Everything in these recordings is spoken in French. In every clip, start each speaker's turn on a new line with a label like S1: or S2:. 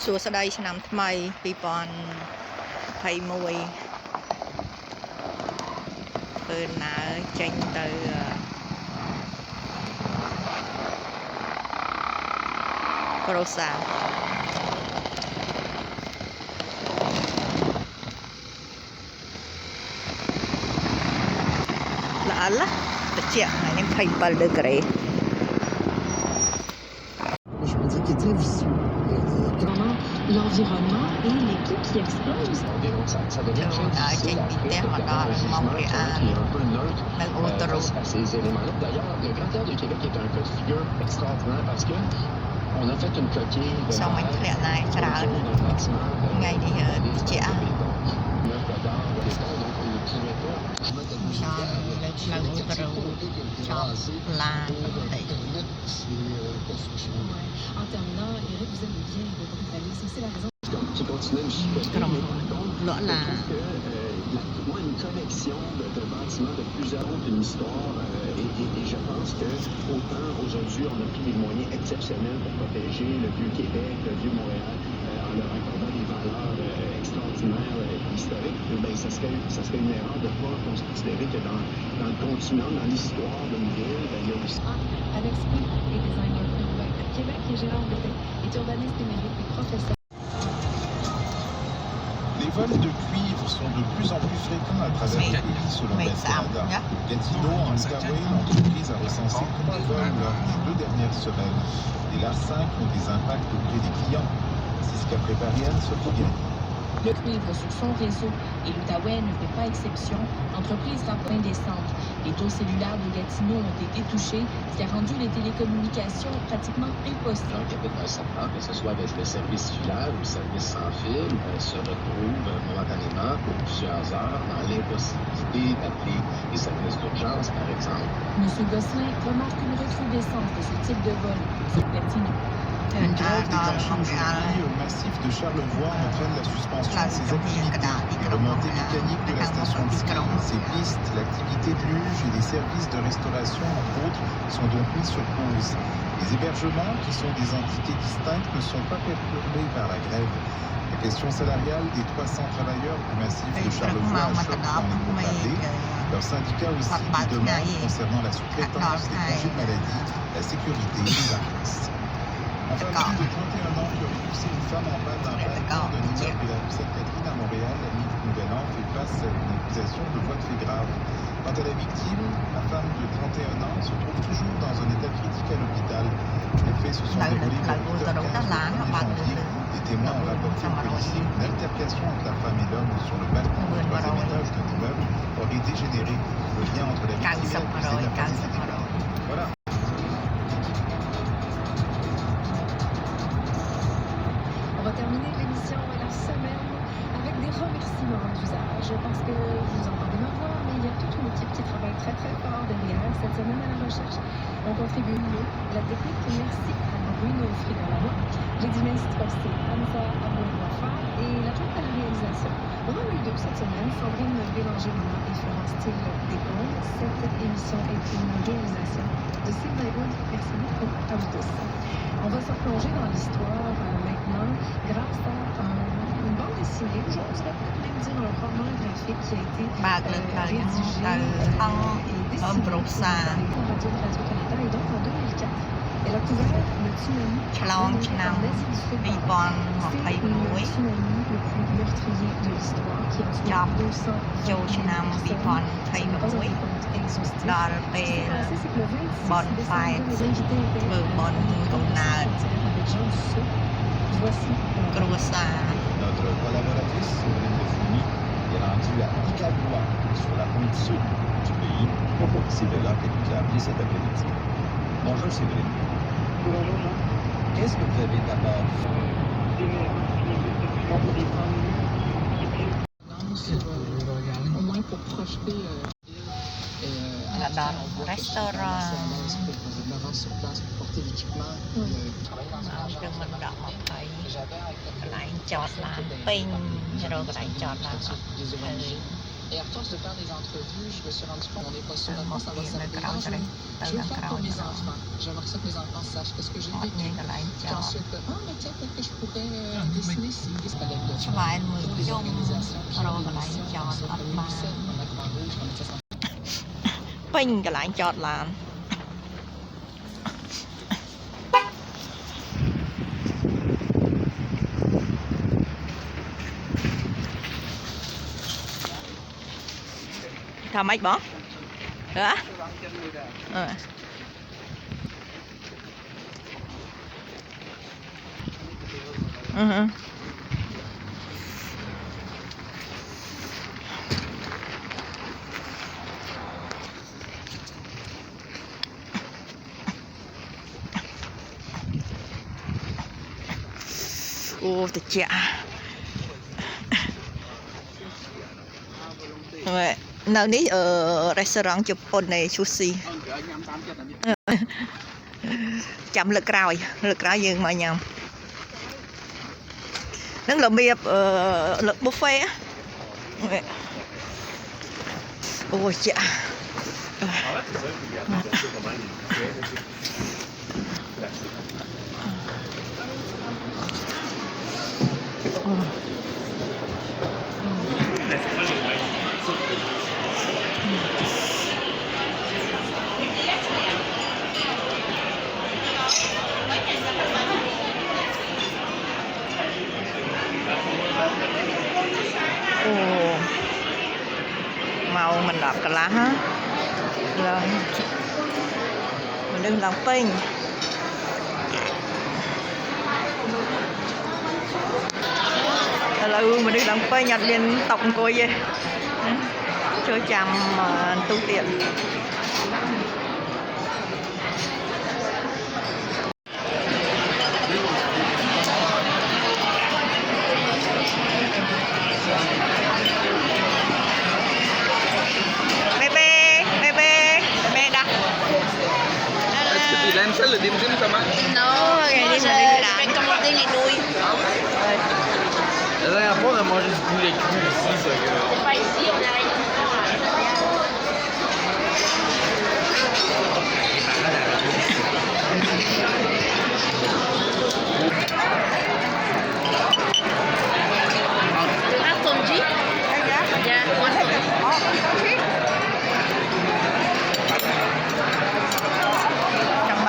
S1: សួស្តីឆ្នាំថ្មី2021ធ្វើដំណើរចេញទៅគ្រួសារល្អិលត្រជាក់ថ្ងៃនេះ27ដឺក្រេ
S2: Je me dis qu'il est très vicieux.
S3: Vraiment, l'environnement et l'équipe qui explose.
S2: Ça devient très difficile à faire un peu neutre face à ces éléments-là. D'ailleurs, le Grand Théâtre de Québec est un cas de figure extraordinaire parce que on a fait une coquille de verre dans le bâtiment.
S1: ថ្ងៃនេះត្រជាក់
S2: l'œuvre d'art de l'époque, donc on ne pouvait pas. Je me donne
S1: ចង់លើផ្លូវអូតរ៉ូចង់ឡានបន្តិច
S3: En terminant, Eric, vous aimez bien le brutalisme. C'est la raison.
S2: qui continue de chipoter.
S1: ក្រុមលក់ឡាន
S2: Moi, une collection de bâtiments de plusieurs ans, une histoire, et je pense que autant aujourd'hui on a pris des moyens exceptionnels pour protéger le Vieux-Québec, le Vieux-Montréal, en leur accordant des valeurs extraordinaires historiques, ben, ça serait une erreur de ne pas considérer que dans le continuum, dans l'histoire d'une ville, ben, il y a aussi...
S3: Alex P. est designer urbain de Québec et Gérard Boutet est urbaniste émérite et professeur.
S4: Les vols de cuivre sont de plus en plus fréquents à travers le pays selon le Canada. Gatineau, en Outaouais, l'entreprise a recensé 3 vols lors des 2 dernières semaines. Les LAR-5 ont des impacts auprès des clients. C'est ce qu'a préparé Anne-Sophie Gagné.
S3: Le cuivre sur son réseau et l'Outaouais ne fait pas exception. L'entreprise rapporte des centres. Les taux cellulaires de Gatineau ont été touchés, ce qui a rendu les télécommunications pratiquement impossibles.
S2: Donc, avec un secteur, que ce soit avec le service filaire ou le service sans fil, se retrouve momentanément pour plusieurs heures dans l'impossibilité d'appeler les services d'urgence, par exemple.
S3: M. Gosselin remarque une recrudescence de ce type de vol sur Gatineau.
S4: Une grève déclenchée aujourd'hui au massif de Charlevoix entraîne la suspension de ses activités. Les remontées mécaniques de la station de ski, ses pistes, l'activité de luge et les services de restauration, entre autres, sont donc mis sur pause. Les hébergements, qui sont des entités distinctes, ne sont pas perturbés par la grève. La question salariale des 300 travailleurs du massif de Charlevoix choque dans les pourparlers. Leur syndicat aussi des demandes concernant la sous-traitance, les congés de maladie, la sécurité et les vacances. Enfin, un homme de 31 ans qui aurait poussé une femme en panne d'un balcon d'un immeuble de la rue Sainte-Catherine à Montréal la nuit du Nouvel An fait face à une accusation de voie de fait grave. Quant à la victime, la femme de 31 ans se trouve toujours dans un état critique à l'hôpital. Les faits se sont déroulés vers 8h15 le 1er janvier. Des témoins ont rapporté aux policiers une altercation entre la femme et l'homme sur le balcon du 3e étage de l'immeuble aurait dégénéré. Le lien entre la victime et l'accusé n'a pas été dévoilé. Voilà.
S3: On va terminer l'émission et la semaine avec des remerciements d'usage parce que vous entendez ma voix, mais il y a toute une équipe qui travaille très très fort derrière cette semaine à la recherche. On contribue mieux la technique. Merci à Bruno Frigalama, Lady Mestre, c'est Hamza Abouafa et la toute à la réalisation. On en a eu 2 cette semaine, Sandrine Bélanger-Lama et Florence Thiel Descombes. Cette émission est une réalisation de Sylvain Wood. Merci beaucoup à vous tous. On va se replonger dans l'histoire maintenant grâce à une bande dessinée, je oserais peut-être même dire un roman graphique qui a été rédigé et dessiné par Radio-Canada et donc en 2004. Elle a couvert le tsunami en Asie du Sud. C'est le tsunami le plus meurtrier de l'histoire qui a tué 200 personnes. Ce n'est pas un compte exhaustif. Ce qui s'est passé, c'est que le 26 décembre, les invités étaient avec Jean Dussault. Voici
S4: Notre collaboratrice, Séverine Defouny, est rendue à Icagua, sur la pointe sud du pays. C'est de là qu'elle nous a appelé cet après-midi. Bonjour Séverine.
S5: Bonjour Jean.
S4: Qu'est-ce que vous avez d'abord fait?
S5: Au moins pour projeter
S1: dans le restaurant.
S5: De l'avance sur place pour porter l'équipement.
S1: J'avais un cœur là,
S5: Et à force de faire des entrevues, je me suis rendu compte qu'on n'est pas sûr de moi, ça va servir à rien. Je veux faire pour mes enfants. J'aimerais ça que mes enfants sachent ce que j'ai vécu. Puis ensuite, mais tiens, peut-être que je pourrais dessiner ci, des palettes de
S1: Cho bạn
S5: pour
S1: 10
S5: les
S1: chung
S5: organisations. Puis
S1: rồi
S5: j'avais
S1: còn
S5: des
S1: lại
S5: missions,
S1: chọn
S5: comme
S1: ọt
S5: ça,
S1: mà
S5: UNICEF, comme la Croix-Rouge, comme ça.
S1: Pinh cái lại chọt là Thầm ếch bó hả? Ô, thật chạ. Nơi ní ở restaurant chụp ôn này sushi. Chậm lực rào dương mà nhầm. Nó là bia lực buffet á. Ôi chạ. Màu mình đọc cả lá ha là mình đừng làm pin là mình đừng làm pin nhặt liền tổng coi vậy chơi chằm tu tiện.
S6: Em sẽ là điểm điểm tâm á.
S1: No, recommandé les nouilles.
S6: La dernière fois, on a mangé du poulet cru ici, ça.
S1: C'est pas ici, on a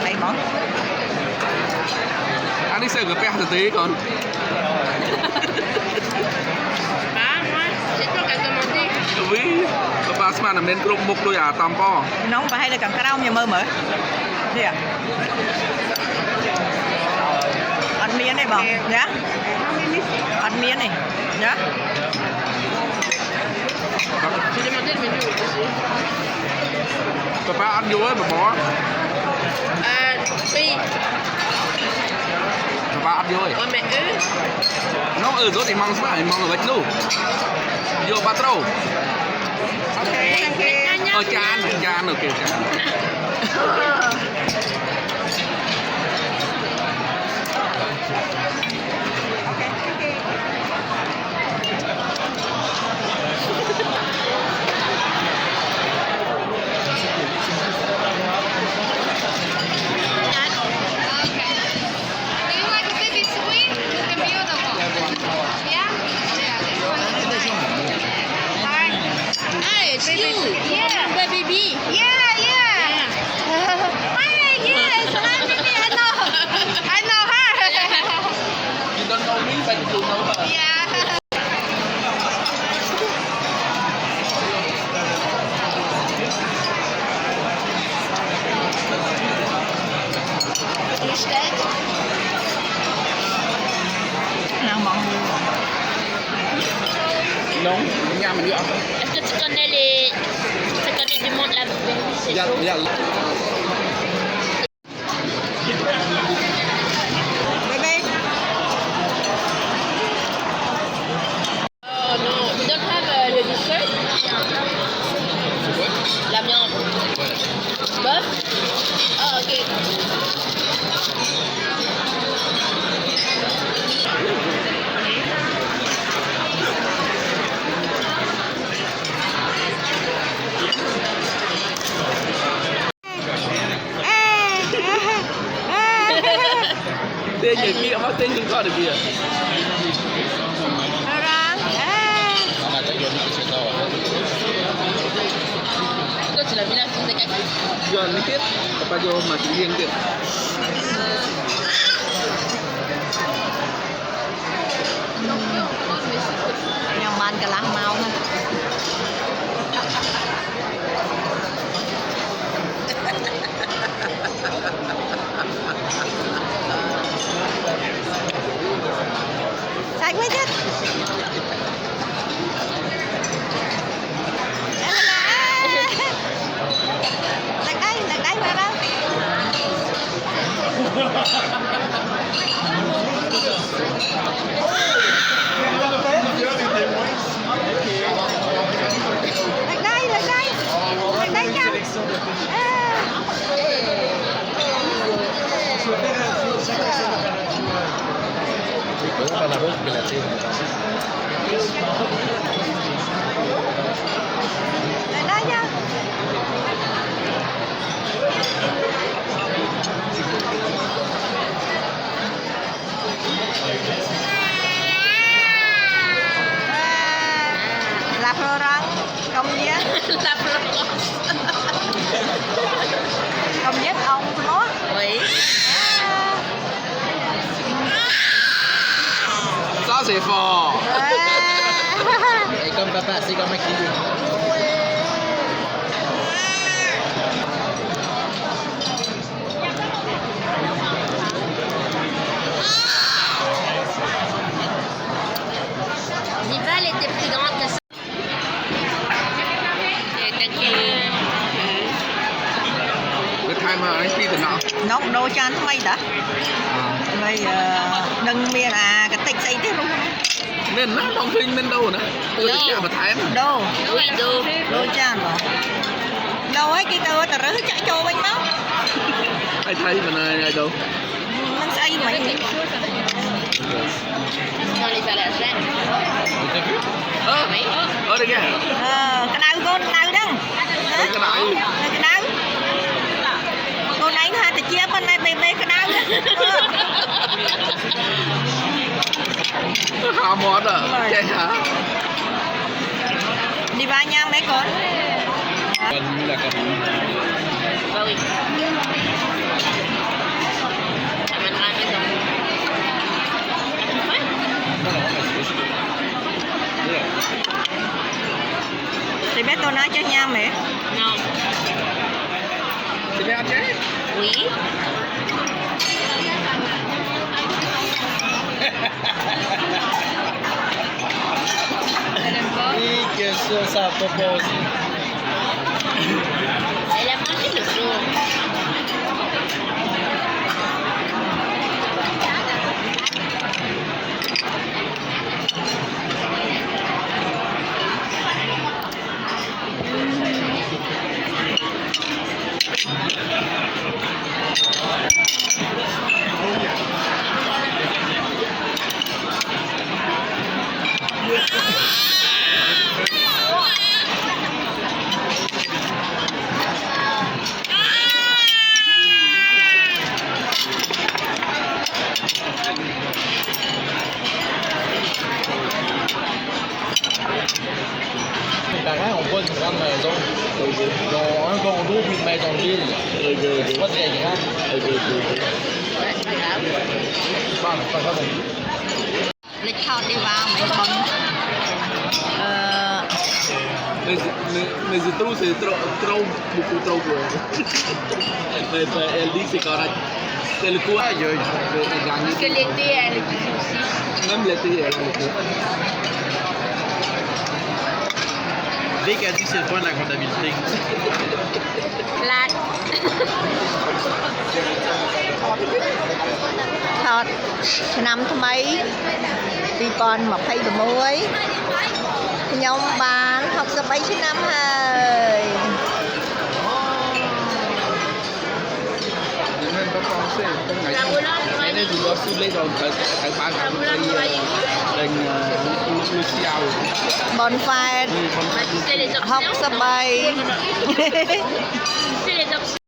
S1: lấy món.
S6: Ăn đi xem cái pe thực tế con. Oui, pas mana men grup mục đôi à tampo.
S1: Nó không phải hay là cần cái đâu nhà mơ mở. Đi à? Ăn miếng này bằng, nhá. Ăn miếng này, nhá.
S6: Papa ăn vô ấy mà bỏ.
S1: Phi.
S6: Papa ăn vô ấy.
S1: Ôi mẹ ư.
S6: Nó rồi thì mang sao, mang ở bạch luôn. Vô patro. Chan, ok, chan.
S7: Baby. Yeah. Hi, yes. I know her.
S6: You don't know me, but you know her.
S7: Yeah. Bestellt.
S6: Non, nhà mình đi ăn.
S7: Est-ce que tu connais du monde là-bas? C'est chaud. Oh no, we don't have le dessert. La viande. Bœuf? Oh, ok.
S6: có được kìa.
S1: Orang.
S7: Itu sudah bilang kita kaki.
S6: Jual dikit, apa jual mati riêng kìa.
S1: Yang ban kalah mau. Sạch mới chết. Lần đây vào đâu? Lần đây chăng? Lần đây nha. Lap orang công
S7: Lap rokok.
S1: Công nhất ông nó.
S7: Oi.
S6: Ça c'est fort.
S8: Et comme papa, c'est comme un kilo.
S7: Nival était plus grande que ça. Thank you.
S6: Cái time mà anh đi từ nào?
S1: Nó đồ cho anh mày đã. Rồi đừng miền cái tịch xây thế luôn.
S6: Nên nó không phim nên đâu nữa. Tôi đi chợ mà thái mà.
S1: Đồ.
S7: Đồ.
S1: Đồ chan mà. Đâu ấy cái cơ tờ rứ chạy cho bên máu.
S6: Ai thấy mà này đâu.
S1: Nó xây mày.
S7: Dans les salades.
S6: Đây kìa.
S1: Cái nào con nào đó.
S6: Cái nào?
S1: Cái nào? Con ấy hai tay chia bên này bê cái nào.
S6: Hào món à? Chơi hả?
S1: Đi ba nha mấy con.
S8: Còn như là cầm.
S7: Bah oui. Ça mènera à la maison.
S1: Thì bé tôi nói cho nha mẹ.
S7: Non.
S6: C'est bien chơi?
S7: Oui. Elle aime pas.
S8: Et que ça a pas passé.
S7: Elle a mangé le jour.
S8: Mes parents n'ont pas une grande maison. Ils ont un condo puis une maison de ville. C'est pas très grand.
S7: Ouais, c'est pas grave.
S8: Pas grave non plus.
S1: Lịch thọ đi vào mấy con.
S6: Mais je trouve c'est beaucoup trop gros. Mais elle dit c'est correct. C'est le quoi de gagner.
S7: Parce que l'été, elle est plus aussi.
S6: Même l'été, elle a le coup.
S8: Vic a dit que c'est le point de la comptabilité.
S7: Là.
S1: ថតឆ្នាំថ្មី2021ខ្ញុំបាន63ឆ្នាំហើយ
S6: Nên có con sẽ có ngày ngày nay thì có xin lấy rồi phải bán cả cái Lucia
S1: bonfire
S7: Tu sais les options?
S1: 63
S7: Tu sais les options?